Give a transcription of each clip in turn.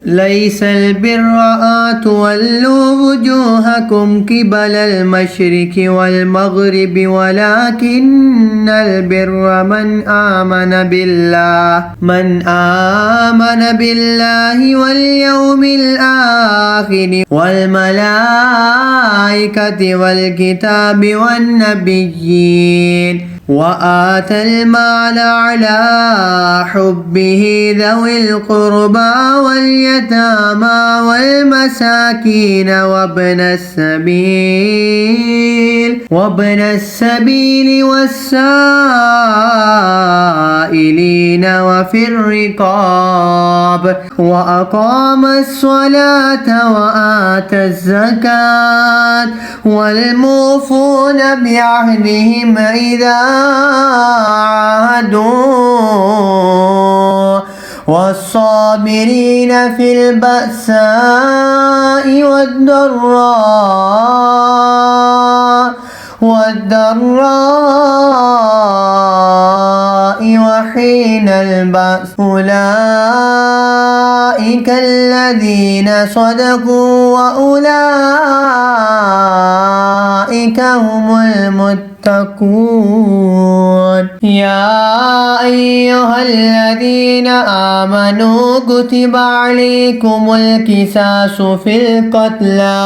ليس البر أن تولوا وجوهكم قبل المشرق والمغرب ولكن البر من آمن بالله واليوم الآخر والملائكة والكتاب والنبيين وآتى المال على حبه ذوي القربى واليتامى والمساكين وابن السبيل والسائلين وفي الرقاب وأقام الصلاة وآتى الزكاة والموفون بعهدهم إذا عاهدوا والصابرين في البأساء والضراء وحين البأس أولئك الذين صدقوا وأولئك هم المتقون يا أيها الذين آمنوا كتب عليكم القصاص في القتلى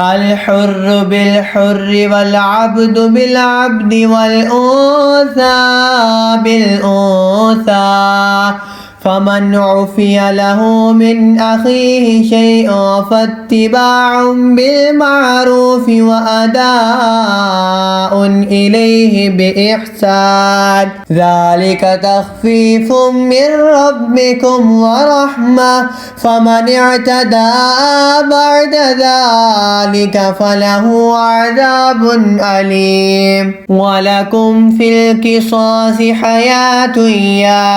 الحر بالحر والعبد بالعبد والأنثى بالأنثى فمن عفي له من أخيه شيء فاتباع بالمعروف وأداء إليه بإحسان ذلك تخفيف من ربكم ورحمة فمن اعتدى بعد ذلك فله عذاب أليم ولكم في القصاص حياة يا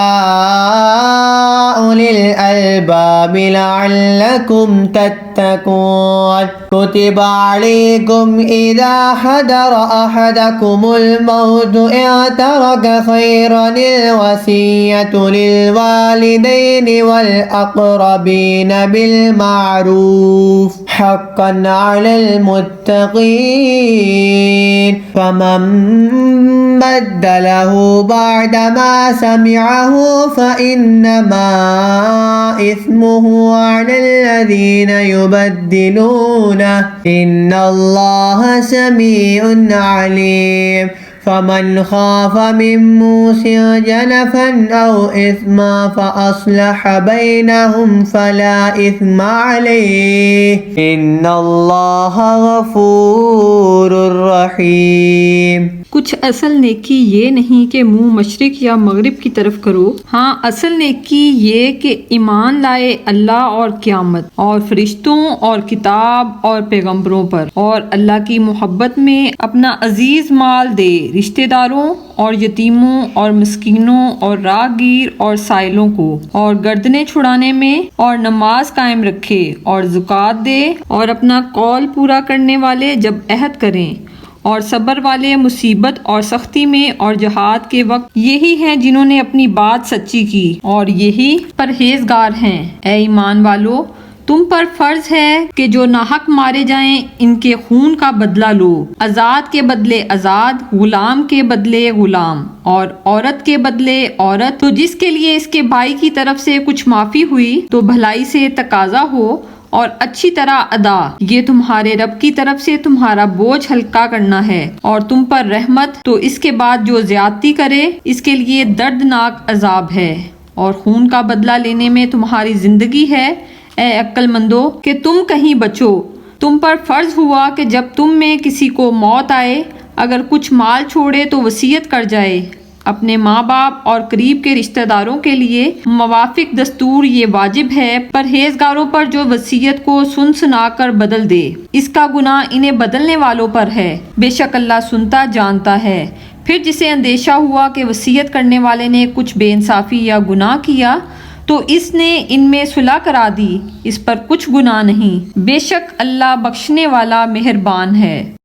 أولي الألباب لعلكم تتقون كتب عليكم إذا حضر أحدكم الموت إن ترك خيرا الوصية للوالدين والأقربين بالمعروف حقا على المتقين فمن بدله بعدما سمعه فإنما إثمه على الذين يبدلونه إن الله سميع عليم فمن خاف من موص جنفا أو إثما فأصلح بينهم فلا إثم عليه إن الله غفور रहीम। कुछ असल नेकी ये नहीं कि मुंह मशरिक या मगरिब की तरफ करो, हाँ असल नेकी ये कि ईमान लाए अल्लाह और क़यामत और फरिश्तों और किताब और पैगंबरों पर और अल्लाह की मोहब्बत में अपना अजीज माल दे रिश्तेदारों और यतीमों और मिस्कीनों और राहगीर और साइलों को और गर्दनें छुड़ाने में और नमाज कायम रखे और ज़कात दे और अपना कौल पूरा करने वाले जब अहद करें और सब्र वाले मुसीबत और सख्ती में और जहाद के वक्त यही हैं जिन्होंने अपनी बात सच्ची की और यही परहेजगार हैं। ए ईमान वालो, तुम पर फर्ज है कि जो नाहक मारे जाएं इनके खून का बदला लो, आज़ाद के बदले आज़ाद, गुलाम के बदले गुलाम और औरत के बदले औरत। तो जिसके लिए इसके भाई की तरफ से कुछ माफ़ी हुई तो भलाई से तकाजा हो और अच्छी तरह अदा, ये तुम्हारे रब की तरफ से तुम्हारा बोझ हल्का करना है और तुम पर रहमत। तो इसके बाद जो ज्यादती करे इसके लिए दर्दनाक अजाब है और खून का बदला लेने में तुम्हारी जिंदगी है। ए अक्लमंदो कि तुम कहीं बचो। तुम पर फर्ज हुआ कि जब तुम में किसी को मौत आए अगर कुछ माल छोड़े तो वसीयत कर जाए। अपने माँ बाप और करीब के रिश्तेदारों के लिए मवाफिक दस्तूर ये वाजिब है परहेजगारों पर जो वसीयत को सुन सुना कर बदल दे, इसका गुनाह इन्हें बदलने वालों पर है। बेशक अल्लाह सुनता जानता है। फिर जिसे अंदेशा हुआ कि वसीयत करने वाले ने कुछ बेइंसाफ़ी या गुनाह किया तो इसने इनमें सुलह करा दी, इस पर कुछ गुनाह नहीं। बेशक अल्लाह बख्शने वाला मेहरबान है।